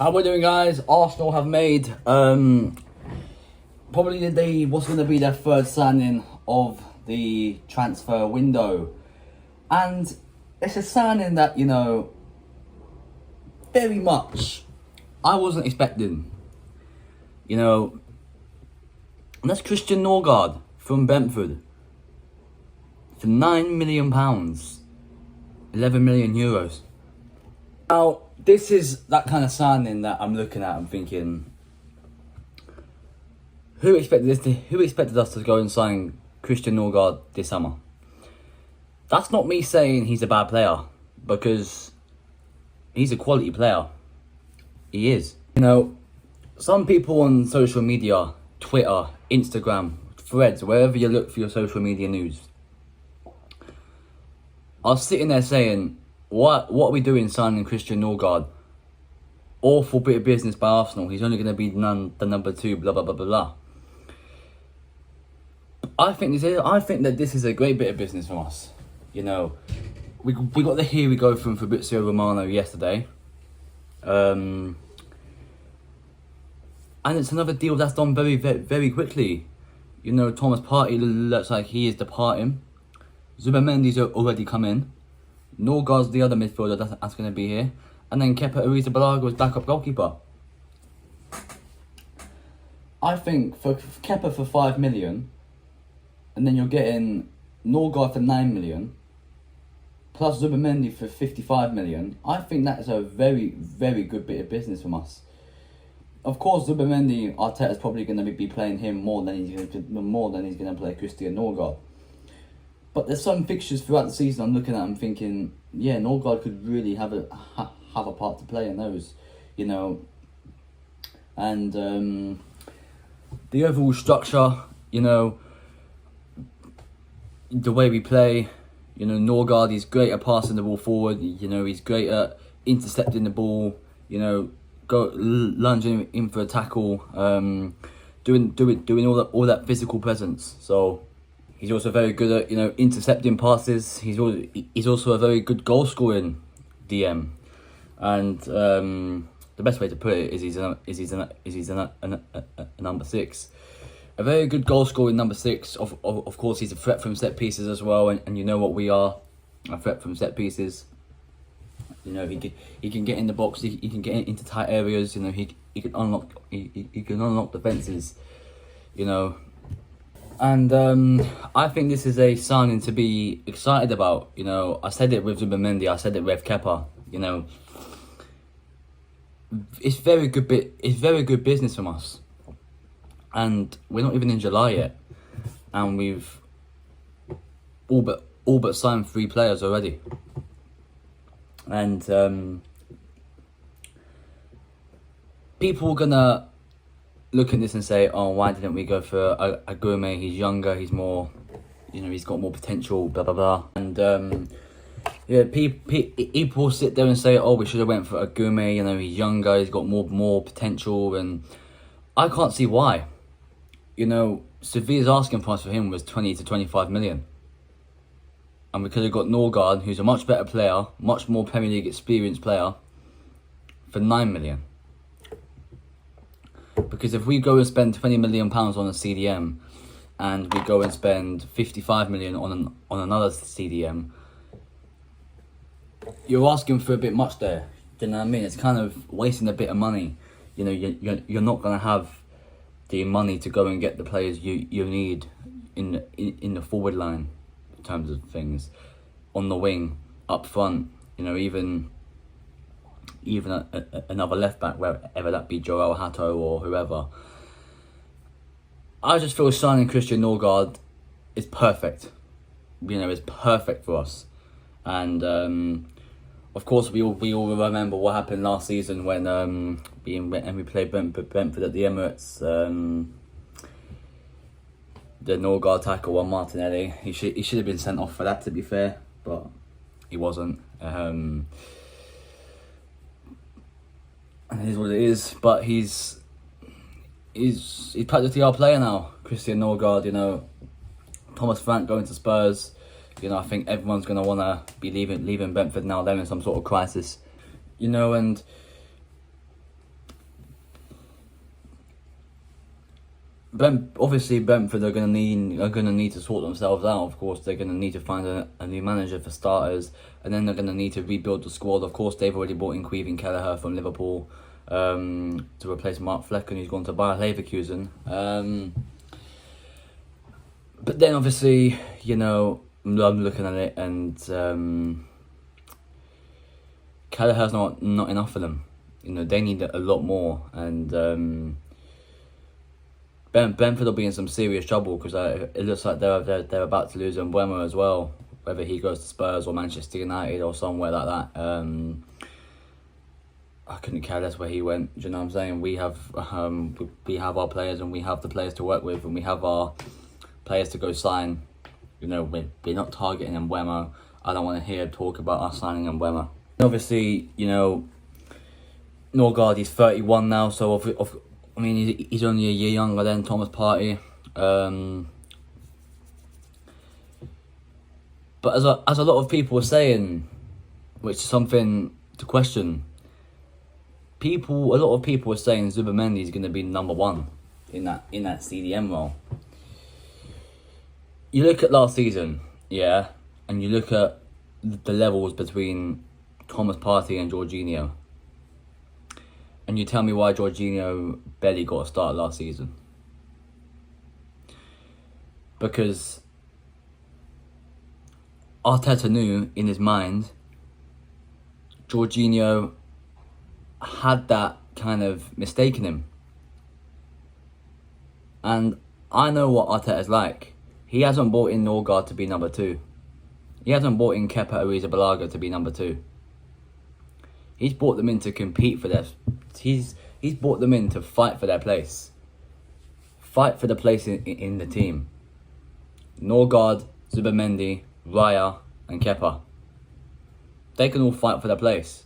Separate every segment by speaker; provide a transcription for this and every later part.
Speaker 1: How we doing, guys? Arsenal have made probably what's going to be their third signing of the transfer window, and it's a signing that, you know, very much I wasn't expecting. You know, and that's Christian Norgaard from Brentford for £9 million, 11 million euros. Now, this is that kind of signing that I'm looking at and thinking, who expected us to go and sign Christian Norgaard this summer? That's not me saying he's a bad player, because he's a quality player. He is. You know, some people on social media, Twitter, Instagram, Threads, wherever you look for your social media news, are sitting there saying, what are we doing signing Christian Norgaard? Awful bit of business by Arsenal. He's only going to be the number 2, blah, blah, blah, blah, blah. I think that this is a great bit of business from us. You know, we got the here we go from Fabrizio Romano yesterday. And it's another deal that's done very, very, very quickly. You know, Thomas Partey looks like he is departing. Zubamendi's already come in. Norgaard's the other midfielder that's going to be here. And then Kepa Arrizabalaga was backup goalkeeper. I think for Kepa for 5 million, and then you're getting Norgaard for 9 million, plus Zubamendi for 55 million, I think that is a very, very good bit of business from us. Of course, Zubamendi, Arteta's probably going to be playing him more than he's going to play Christian Norgaard. But there's some fixtures throughout the season I'm looking at and thinking, yeah, Norgaard could really have a part to play in those, you know. And the overall structure, you know, the way we play, you know, Norgaard is great at passing the ball forward. You know, he's great at intercepting the ball. You know, lunging in for a tackle, doing all that physical presence. So he's also very good at, you know, intercepting passes. He's also a very good goal scoring DM, and the best way to put it is he's a number 6. A very good goal scoring number 6. Of course, he's a threat from set pieces as well, and you know what we are, a threat from set pieces. You know, he can get in the box. He can get into tight areas. You know, he can unlock defenses. You know, and I think this is a signing to be excited about. You know, I said it with Zubamendi. I said it with Kepa. You know, it's very good business from us. And we're not even in July yet, and we've all but signed 3 players already. And people are gonna look at this and say, "Oh, why didn't we go for a Gourmet? He's younger. He's more, you know, he's got more potential." Blah blah blah. And yeah, people sit there and say, "Oh, we should have went for a Gourmet. You know, he's younger. He's got more potential." And I can't see why. You know, Sevilla's asking price for him was 20 to 25 million. And we could have got Norgaard, who's a much better player, much more Premier League experienced player, for 9 million. Because if we go and spend £20 million on a CDM, and we go and spend 55 million on another CDM, you're asking for a bit much there. Do you know what I mean? It's kind of wasting a bit of money. You know, you're not going to have the money to go and get the players you need in the forward line, in terms of things, on the wing, up front. You know, even another left back, whether that be Joel Hato or whoever. I just feel signing Christian Norgaard is perfect. You know, it's perfect for us. And of course, we all remember what happened last season when we played Brentford at the Emirates. The Norgaard tackle on Martinelli. He should have been sent off for that, to be fair, but he wasn't. And it is what it is. But he's practically our player now, Christian Norgaard. You know, Thomas Frank going to Spurs. You know, I think everyone's going to want to be leaving Brentford now. They're in some sort of crisis. You know, and Obviously Brentford are gonna need to sort themselves out. Of course, they're gonna need to find a new manager for starters, and then they're gonna need to rebuild the squad. Of course, they've already brought in Queven Kelleher from Liverpool to replace Mark Flecken, who's gone to Bayer Leverkusen. But then obviously, you know, I'm looking at it, and Kelleher's not enough for them. You know, they need a lot more, and Brentford will be in some serious trouble, because it looks like they're about to lose Mbeumo as well, whether he goes to Spurs or Manchester United or somewhere like that. I couldn't care less where he went. Do you know what I'm saying? We have our players, and we have the players to work with, and we have our players to go sign. You know, we're not targeting Mbeumo. I don't want to hear talk about us signing Mbeumo. Obviously, you know, Norgaard is 31 now, so I mean, he's only a year younger than Thomas Partey. But as a lot of people are saying, which is something to question, a lot of people are saying Zubimendi is going to be number one in that CDM role. You look at last season, yeah, and you look at the levels between Thomas Partey and Jorginho, and you tell me why Jorginho barely got a start last season. Because Arteta knew in his mind Jorginho had that kind of mistake in him. And I know what Arteta's like. He hasn't brought in Norgaard to be number 2. He hasn't brought in Kepa Arrizabalaga to be number 2. He's brought them in to compete for their... He's brought them in to fight for their place. Fight for the place in the team. Norgaard, Zubimendi, Raya and Kepa. They can all fight for their place.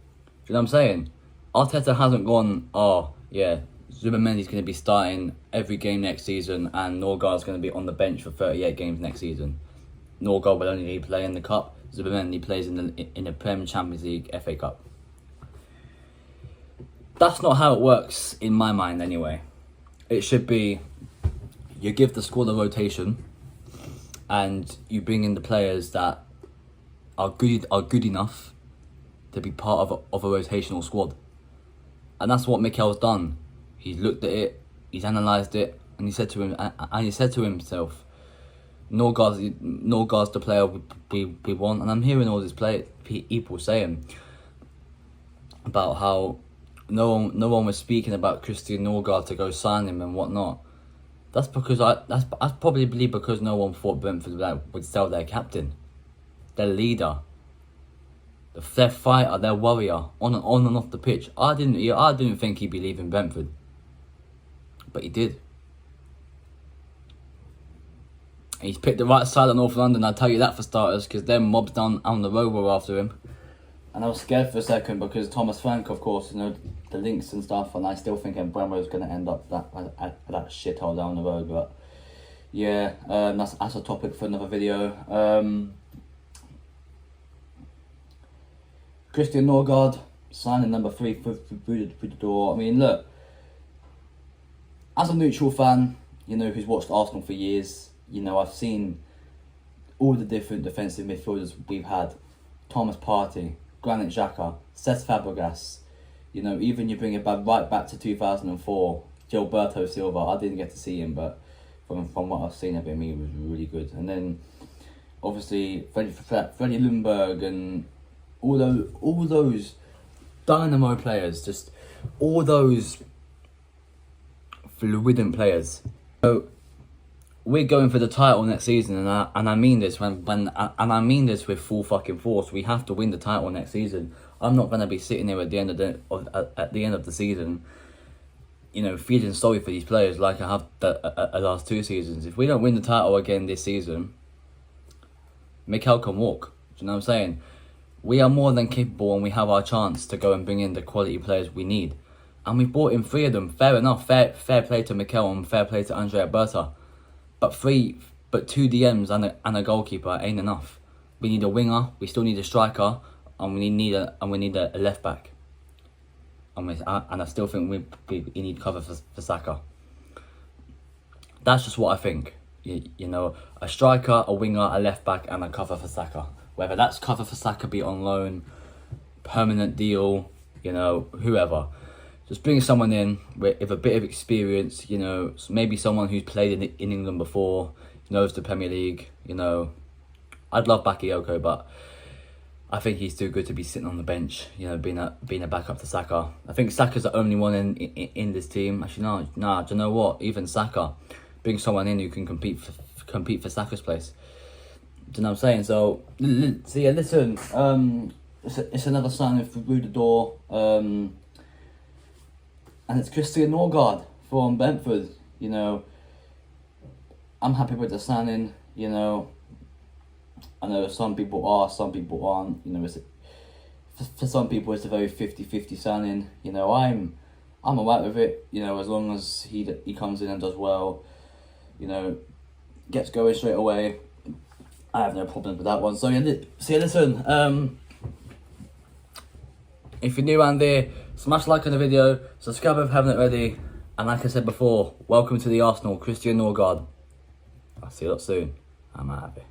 Speaker 1: Do you know what I'm saying? Arteta hasn't gone, oh yeah, Zubimendi's going to be starting every game next season, and Norgaard's going to be on the bench for 38 games next season. Norgaard will only play in the Cup. Zubimendi plays in the Prem, Champions League, FA Cup. That's not how it works in my mind anyway. It should be, you give the squad a rotation, and you bring in the players that are good enough to be part of a rotational squad. And that's what Mikel's done. He's looked at it, he's analysed it, and he said to himself, Norgaard's the player we want. And I'm hearing all these people saying about how no one was speaking about Christian Norgaard to go sign him and whatnot. That's probably because no one thought Brentford would sell their captain, their leader, their fighter, their warrior on and off the pitch. I didn't think he'd be leaving Brentford, but he did. And he's picked the right side of North London, I'll tell you that for starters, because them mobs down on the road were after him. And I was scared for a second because Thomas Frank, of course, you know, the links and stuff, and I still think Mbeumo is going to end up that shithole down the road. But yeah, that's a topic for another video. Christian Norgaard signing number 3 through the door. I mean, look, as a neutral fan, you know, who's watched Arsenal for years, you know, I've seen all the different defensive midfielders we've had. Thomas Partey, Granit Xhaka, Cesc Fabregas, you know, even you bring it right back to 2004, Gilberto Silva. I didn't get to see him, but from what I've seen of him, he was really good. And then, obviously, Freddie Ljungberg and all those dynamo players, just all those fluid players. So we're going for the title next season, and I mean this I mean this with full fucking force. We have to win the title next season. I'm not gonna be sitting here at the end of the season, you know, feeling sorry for these players like I have the last 2 seasons. If we don't win the title again this season, Mikel can walk. Do you know what I'm saying? We are more than capable, and we have our chance to go and bring in the quality players we need. And we've brought in 3 of them. Fair enough. Fair play to Mikel and fair play to Andrea Berta. But 2 DMs and a goalkeeper ain't enough. We need a winger. We still need a striker, and we need a left back. and I still think we need cover for Saka. That's just what I think. You know, a striker, a winger, a left back, and a cover for Saka. Whether that's cover for Saka, be it on loan, permanent deal, you know, whoever. Just bring someone in with a bit of experience, you know, maybe someone who's played in England before, knows the Premier League, you know. I'd love Bakayoko, but I think he's too good to be sitting on the bench, you know, being a backup to Saka. I think Saka's the only one in this team. Actually, no, do you know what? Even Saka, bring someone in who can compete for Saka's place. Do you know what I'm saying? So yeah, listen, it's another signing through the door, and it's Christian Norgaard from Brentford. You know, I'm happy with the signing. You know, I know some people are, some people aren't. You know, for some people it's a very 50-50 signing. You know, I'm alright with it. You know, as long as he comes in and does well. You know, gets going straight away. I have no problem with that one. So yeah, listen. If you're new around there, smash like on the video, subscribe if you haven't already, and like I said before, welcome to the Arsenal, Christian Norgaard. I'll see you lot soon. I'm out of here.